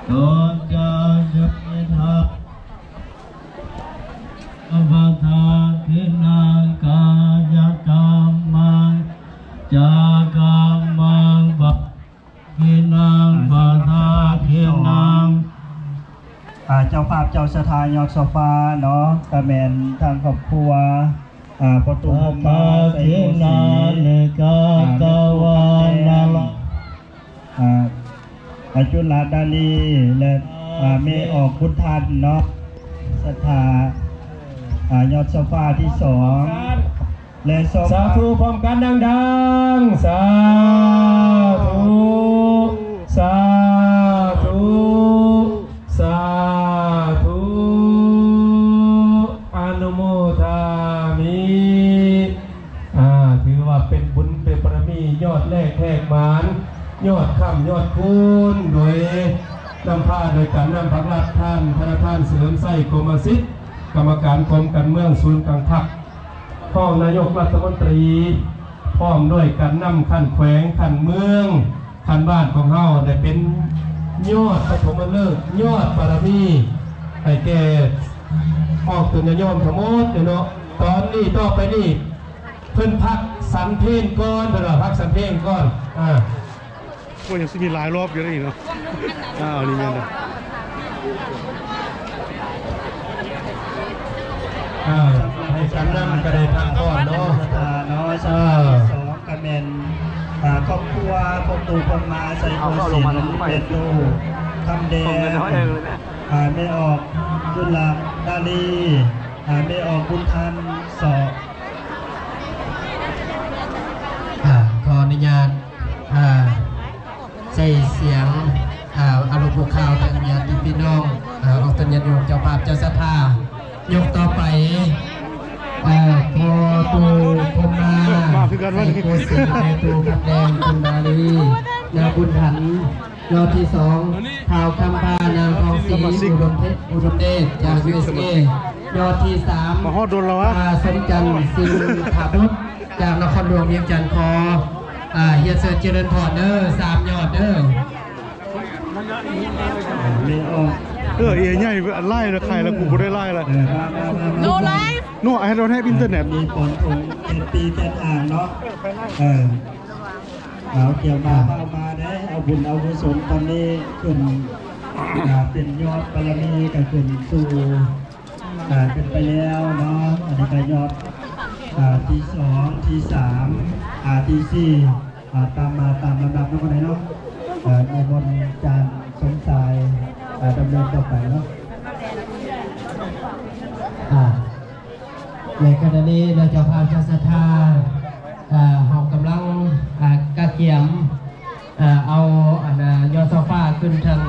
โตจะยุติธาอวตาทินังกายกรรมังจากรรมังบัพพินังบัตาพินังเจ้าภาพเจ้าสถานยอดโซฟาเนาะกระแมนทางครอบครัวประตูมาใส่โมสีกากวานาลจุลาดาลีและเมออกพุทธันเนาะสถายอดโซฟาที่2และสาธุพร้อมกันดังๆสาธุสาธุสาธุอนุโมทามิถือว่าเป็นบุญเป็นบารมียอดแรกแทกหมานยอดค่ำยอดคุณโดยนำผ้าโดยการนำพักรัฐท่านธนาคารเสริมไส้กรมศิษย์กรรมการกรมการเมืองศูนย์กลางพักพ่องนายกรัฐมนตรีพร้อมด้วยการนำขั้นแขวงขั้นเมืองขั้นบ้านของเฮาได้เป็นยอดปฐมฤกษ์ยอดบารมีให้แก่ออกตุนยมทั้งหมดเนาะตอนนี้ต่อไปนี่เพิ่นพักสันเพลงก่อนเพิ่นว่าพักสันเพลงก่อนก็ยังมีหลายรอบอยู่เลยเนาะนี่มันเลยให้กันนั่งก็ได้พักก่อนเนาะสองกระเมนครอบครัวพงตูพงมาใส่โคสินเป็นดูคำแดงไม่ออกจุลาดาลีไม่ออกบุญทันสอบขออนุญาตใส่เสียงอารมณ์ข่าวทางญาติพี่น้องออกตัญญาโยมเจ้าภาพเจ้าศรัทธายกต่อไปโคตูพมาโคสินในตูกับแดงคุณดาลีนาบุญถันยอดที่2ท้าวคำพานางทองศรีอุดมเดชจาก USA ยอดที่3มาฮอดโดนแล้ววะสมจันทร์สิงห์ถาพุทธจากนครหลวงเวียงจันทร์คอเฮียเสือเจริญพรเด้อ3ยอดเด้อไม่ออกเอ๋ใหญ่ไล่ละใครละกูไม่ได้ไล่ละNo life โน่ให้เราให้อินเทอร์เน็ตมีผลถึง7 ปี7 อ่างเนาะเอาเกี่ยวมาเข้ามาได้เอาบุญเอากุศลตอนนี้ขึ้นเป็นยอดบารมีกับขึ้นสู่เป็นไปแล้วเนาะอันนี้ก็ยอดที่2ที่3ที่4ตามมาตามลำดับนั่นก็ได้เนาะในบนจานสมสายดำเนินต่อไปเนาะในขณะนี้เราจะพาเจ้าศรัทธาหอบกำลังกระเกียมเอายอดโซฟาขึ้นทาง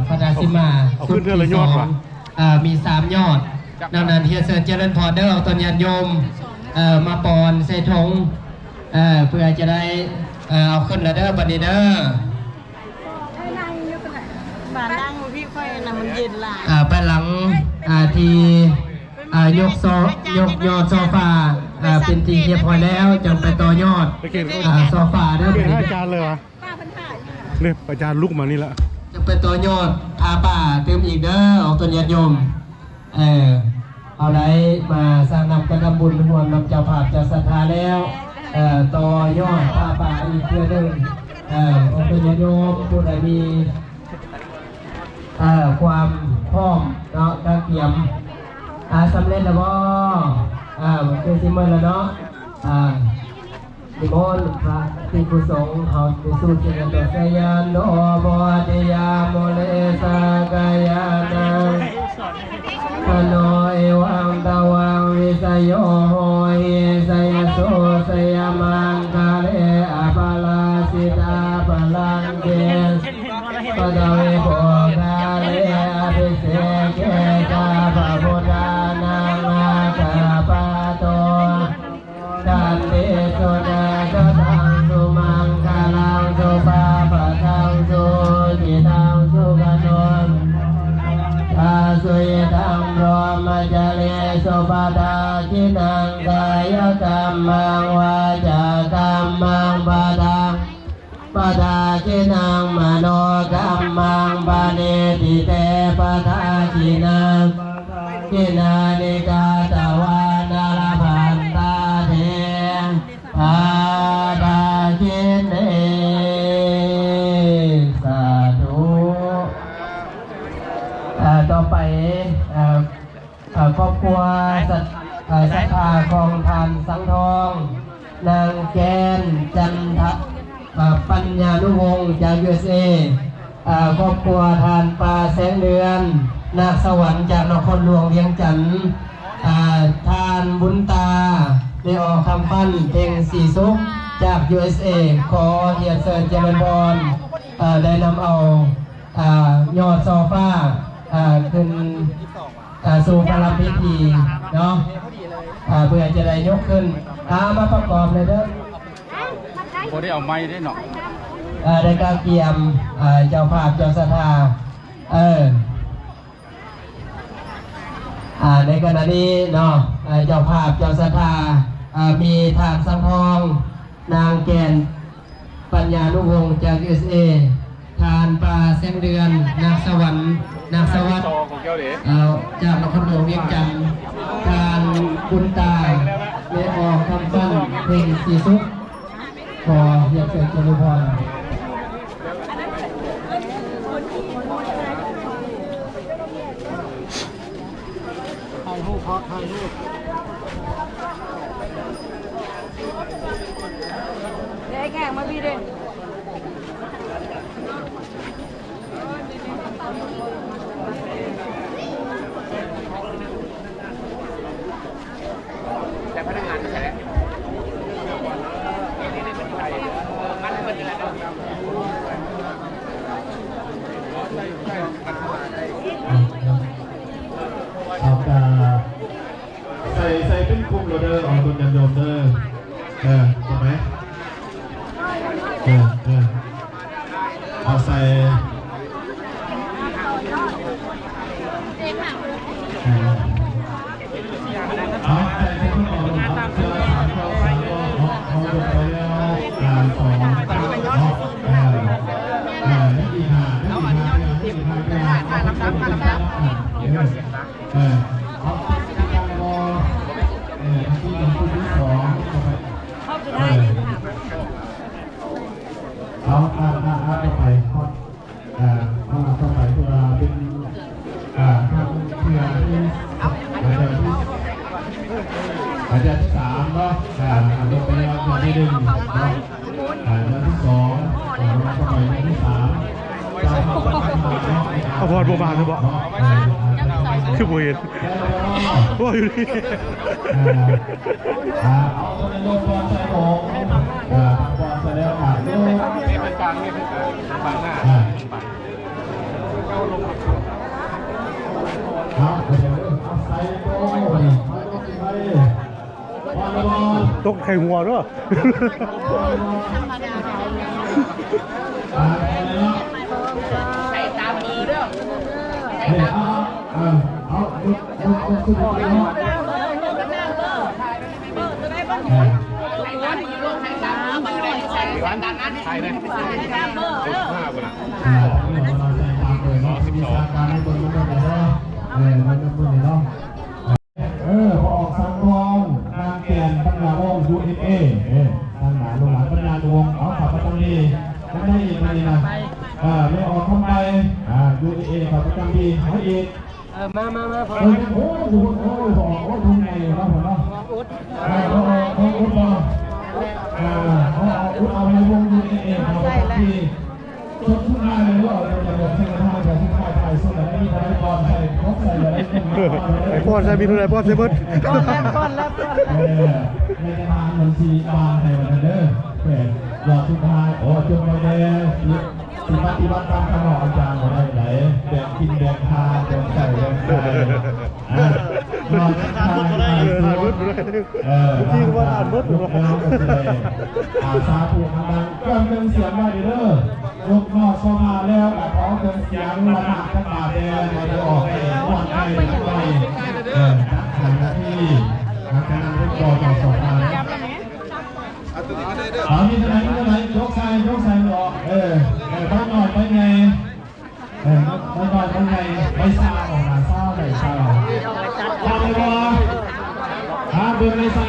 พระดาซิมาสุดที่2มี3ยอดนั้นเฮียเซอร์เจริญพรเด้อตอนยันโยมมาปอนใส่ถงเพื่อจะได้เอาขึ้นแล้วเด้อบัดนี้เด้อบ้านนั่งพี่ค่อยนะมันเย็นหลายไปหลังที่ยกยอดโซฟาเป็นทีเรียบร้อยแล้วจังไปต่อยอดโซฟาเด้อเป็นอาจารย์เลยวะเนี่ยอาจารย์ลุกมานี่ละจังไปต่อยอดพาป่าเติมอีกเด้อออกตัวญาติโยมเอาไรมาสร้างนำกระทำบุญรวมนำเจ้าภาพเจ้าศรัทธาแล้วต่อยอดพาป่าอีกเพื่อหนึ่งออกตัวญาติโยมผู้ใดมีความพร้อมเนาะตะเกียมสำเร็จแล้วบ่คือสิเมื่อแล้วเนาะนิมนต์พระภิกษุสงฆ์เขาไปสู่ที่นั่นตัวสยานโนโมติยาโมเลสากายานังพโนเอวังตวังวิสยโยโหหิสยโสสยมังคาเลอภาลาสิตาภลังเกปะดาวิโภคาเลอภิเสกกาภะพุทธานังนาคาปะโตตันติสุดาตังสุมังคลังสุปาปะทังสุจิตังสุขโนสุยตังรมจาริสุปาดาจินังกายกรรมังวาจากรรมังปะทัง ปะทาคินังมโนกัมมังปะเนติเตปะทาคินังกินานิกาตวานาลพันตาเทปะทาคิเนสาธุต่อไปครอบครัวศรัทธาของทานสังทองนางแกนจันทปัญญานุวงศ์จาก USA ครอบครัวทานปลาแสงเดือนนาคสวรรค์จากนครหลวงเวียงจันทร์ทานบุญตาได้ออกคำปั้นเพลงสีซุกจาก USA ขอเฮียเซิร์นเจริญพรได้นำเอายอดโซฟาขึ้นสู่พระราชพิธีเนาะเพื่อจะได้ยกขึ้นมาประกอบเลยเด้อพอได้เอาไม้ได้หนอได้การเกียมเจ้าภาพเจ้าศรัทธาในขณะนี้เนาะเจ้าภาพเจ้าศรัทธามีทานสังทองนางแกนปัญญานุวงศ์จาก USA ทานปลาแสงเดือนนาคสวรรค์นาคสวัสดิ์จากนครหลวงเวียงจันทร์การบุญตาได้ออกคำปั้นเพลงสีซุกขอเรียกเชิญเจริญพรถ่ายรูปครับถ่ายรูปเด็กแข่งมาพี่เด้แต่พนักงานใช่ไหมมันเป็นอะไรใส่เป็นกลุ่มโรเดอร์ออกคนยันโยมเดอร์ถูกไหมเอาใส่เอาใส่ที่ต้องออกครับเจอเอาลงไปแล้วการสอนนี่อีหานี่อีหาลำดับเอาที่การรอที่เป็นคู่ที่สองเอาต่อไปต่อไปตัวเป็นทางเพื่อที่อาจารย์ที่3เนาะลงไปแล้วเดือนที่1เนาะเดือนที่2ต่อไปเดือนที่3เอาพอดบัวบานหรือเปล่าคือบัวเห็นว่าอยู่นี่เอาตัวในโลกบอลใส่ของบอลใส่แล้วลูกนี่เป็นฟังนี่เป็นฟังหน้าตกไข่หัวด้วยใส่ตามมือด้วยวันดันนั้นใช่เลย15คนพอออกสังทองนางแกนปัญญาวงศ์ USA ทางหนาลงหลังปัญญาวงศ์เอาขับประจำดีไม่ได้อีกไม่นะไม่ออกทำไมUSA ขับประจำดีเขาอีกมาพอโอ้โหทำไงครับผมเนาะเขาอุดเอาในวง USA ขับประจำดีชุดหน้าเลยว่าจะแบบเส้นทางแบบชุดไทยสุดแล้วมีไทยบอลไทยครบใส่เลยไอ้ป้อนใส่มีทุนไอ้ป้อนใส่เบิร์ดป้อนแล้วในทางเหมือนซีบานไทยวันเดอร์เป็นยอดชุดไทยจุดมาเดย์ปฏิบัติตามคำบอกอาจารย์อะไรไหนแดงกินแดงทาแดงใส่แดงไทยยอดชุดไทยอ่านมืดเลยจริงว่าอ่านมืดเลยสาธุดังเกินเป็นเสียงมาดีเด้อยกนอกเข้ามาแล้วแต่ขอเป็นเสียงระนาดกันมาแดงมาจะออกไปวันไทยทั้งไปนักขันที่นักการเล่นบอลต่อมา มีเท่าไหร่ยกใส่ไม่ออกไปหน่อยไปไงไปหน่อยไปไงไปซาออกมาซาไหนซาทำเลยว่าเดินในซา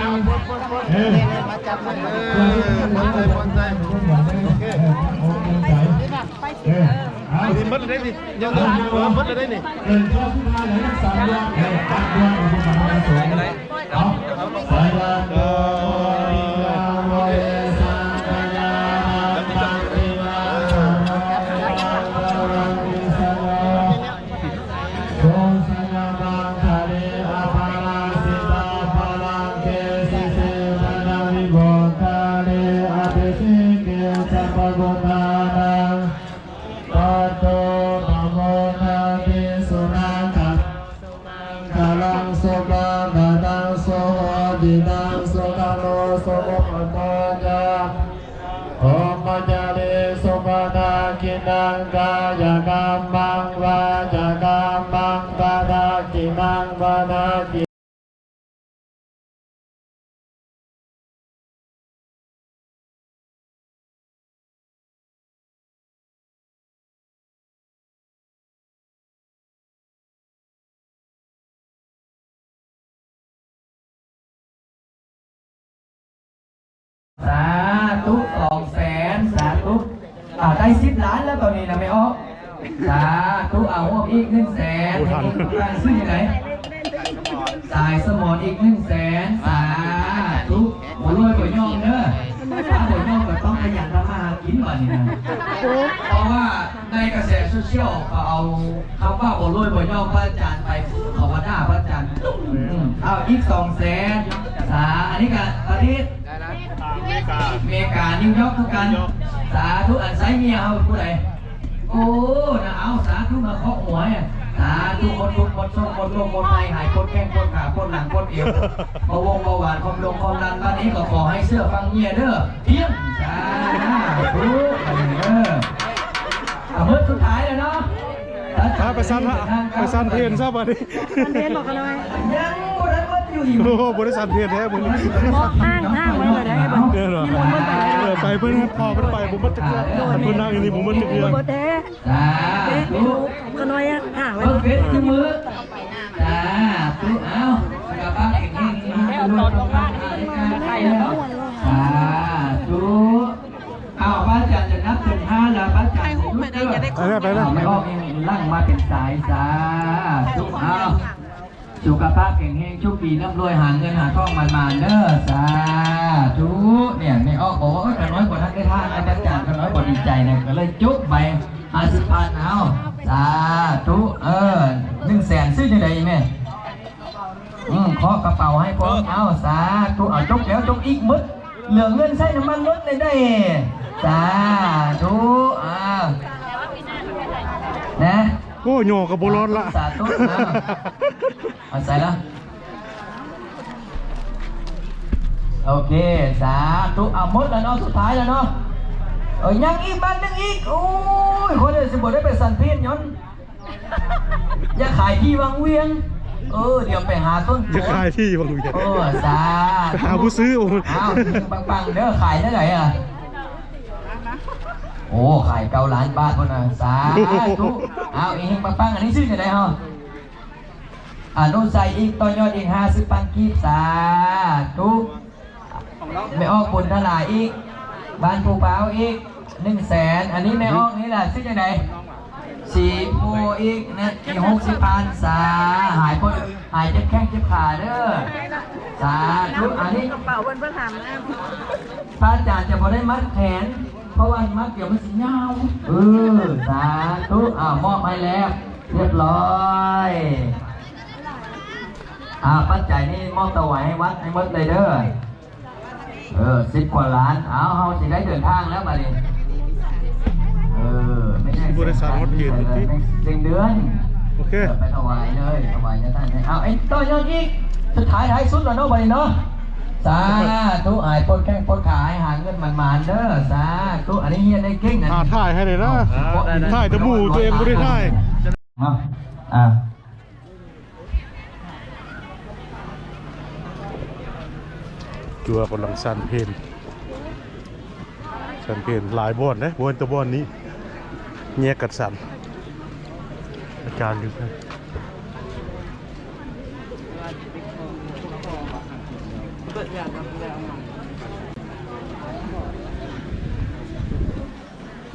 มัดเลยดิยังมัดเลยดิ เดินเข้าที่ท่าไหนสามวันตัดดวงอุปมาให้สวยเลยเอาสายวันโดยโมเอสังกายาตังติมารังวิสโนโกสัญญาบังคาเรอภาราสิตาภารังเกสิเสนานาวิโบคาเรอภิสิเกสัพพะกุณานังปัตโตธรรมโมนาติสุนังคัสคาลังสุปะกะตังโสดินังสุขโนสุขปโตจาโอมัจจาริสุปนาคินังกายกรรมังวาจากรรมังปะทากินังปะทากิสาธุ200,000สาธุได้10 ล้านแล้วตอนนี้นะไม่ออกสาธุเอาอีก100,000การซื้อยังไงสายสมอนอีก100,000สาธุบ่รวยบ่ยอมเด้อถ้าบ่ยอมก็ต้องขยันทำมาหากินก่อนนี่นะเพราะว่าในกระแสโซเชียลก็เอาคำว่าบ่รวยบ่ยอมพระอาจารย์ไปเขาว่าด่าพระอาจารย์เอาอีก200,000สาอันนี้ก็อาทิตย์เมกานิวยอร์กทุกกันสาธุอันไซเมียเอาผู้ใดโอ้นะเอาสาธุมาเคาะหัวเนี่ยสาธุหมดทุกหมดโชคหมดโรคหมดภัยหายปวดแข้งปวดขาปวดหลังปวดเอวเบาหวานความลงความดันบ้านนี้ก็ขอให้เสื้อฟังเมียเด้อเพียงสาธุเมื่อสุดท้ายแล้วเนาะไปสั้นเพียนซะบัดนี้ เรียนบอกกันเลย ยังบ่ได้วัดอยู่อีก โอ้โหบริษัทเพียนแท้มึง บอกห้างไว้เลยได้บ่ เออเหรอไปเพื่อนพอไปผมมันจะเกลือเพื่อนนั่งอย่างนี้ผมมันจะเกลือ บ่แท้ สาธุ กันน้อยห่างไว้ เพิ่งเฟซที่มือจ้าทุกเอากลับบ้านเองนี่มาดูตรงบ้านใครแล้วจ้าทุกเอาพระอาจารย์จะนับเป็น5แล้วพระอาจารย์ไม่ได้จะได้ไม่ออกเองลั่งมาเป็นสายจ้าทุกเอาสุขภาพแข็งแรงโชคดีร่ำรวยหาเงินหาทองมันเด้อสาธุเนี่ยไม่ออกบอกว่าแต่น้อยกว่าท่านได้ท่านอาจารย์ก็น้อยกว่าดีใจเนี่ยก็เลยจุ๊บไป50,000เอาสาธุ100,000ซื้อที่ไหนแม่ขอกระเป๋าให้พร้อมเอาสาธุเอาจกแล้วจกอีกมึดเหลือเงินใช้น้ำมันรถเลยได้สาธุนะ โอ้โยกับโบร้อนละ สาธุเอาใส่ละโอเคสาธุเอาหมดแล้วเนาะสุดท้ายแล้วเนาะยังอีกบ้านนึงอีกโอ้ยคนเดียวสิบได้ไปสันเพียนย้อนอย่าขายที่วังเวียงเดี๋ยวไปหาต้น จะขายที่บางที สา หาผู้ซื้อโอ้ ปังเด้อขายได้ไหนโอ้ขาย9 ล้านบาทคนน่ะสาธุเอาอีกปังอันนี้ชื่ออะไรฮะโน้ตใส่อีกต่อยอดอีก50 ปังกีบสาธุไม่ออกบุญทลายอีกบ้านปูเปล่าอีก100,000อันนี้ไม่ออกนี่แหละชื่ออะไรสีโพอีกนะอีก60,000สาหายคนหายเจ็บแข้งเจ็บขาเด้อสาธุอันนี้ กระเป๋าเพิ่นถามนะ พระอาจารย์จะพอได้มัดแขนเพราะว่ามัดเกี่ยวมันสีเงาสาธุมอบให้แล้วเรียบร้อยปัจจัยนี่มอบถวายให้วัดให้หมดเลยเด้อ10 กว่าล้านเฮาสิได้เดินทางแล้วมาดิไม่ใช่บริษัทรถเกียรติ เดือน โอเค ไปถวายเลยถวายจะท่านไอ้ต่อยอดอีกสุดท้ายสุดแล้วเนาะไปเนาะสาธุหายปนแข้งปนขาหาเงินมันเด้อสาธุอันนี้เฮียได้เก่งนะถ่ายให้เลยนะถ่ายแต่หมู่ตัวเองไม่ได้ถ่ายจัวกำลังสั้นเพลน สังเกตหลายบอนนะบอนตัวบอนนี้แยกกัดสันอาจารย์ดูนะ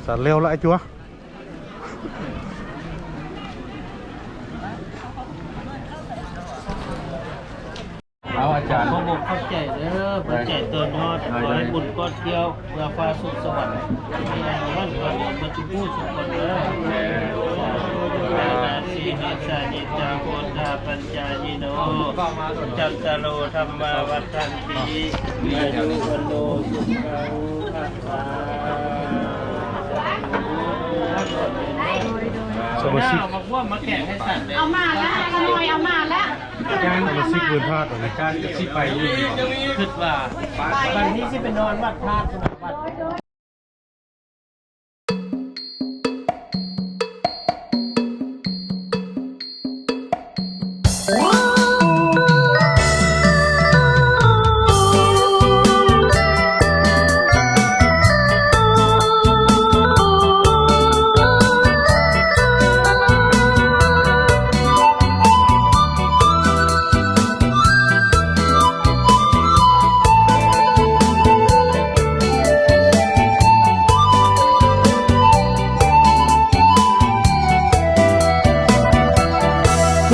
สันเร็วละไอ้จัว เอาอาจารย์ ขอบอกเข้าใจเด้อเข้าใจตัวนอดขอให้บุญก้อนเดียวเพื่อฟ้าสุขสวรรค์ให้ได้ร้อนร้อนมาจุบูสุขคนเด้อนาสีนิสานิจาโหตาปัญจายิโนจัตตโลธรรมาวัฏันติอายุวันโนสุขังภะสมาชิก มาพ่วงมาแกะให้สัตว์เลย เอามาแล้วขโมยเอามาแล้ว สมาชิกเกินพลาดอะไร การที่ไปอยู่ คิดว่าวันนี้ที่ไปนอนวัดธาตุสนามวัด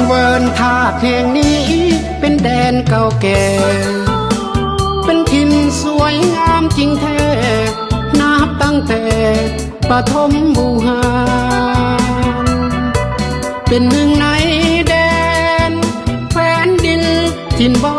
เวิร์นธาตุแห่งนี้เป็นแดนเก่าแก่ เป็นถิ่นสวยงามจริงแท้นับตั้งแต่ปฐมบูหารเป็นหนึ่งในแดนแผ่นดินถิ่นบ่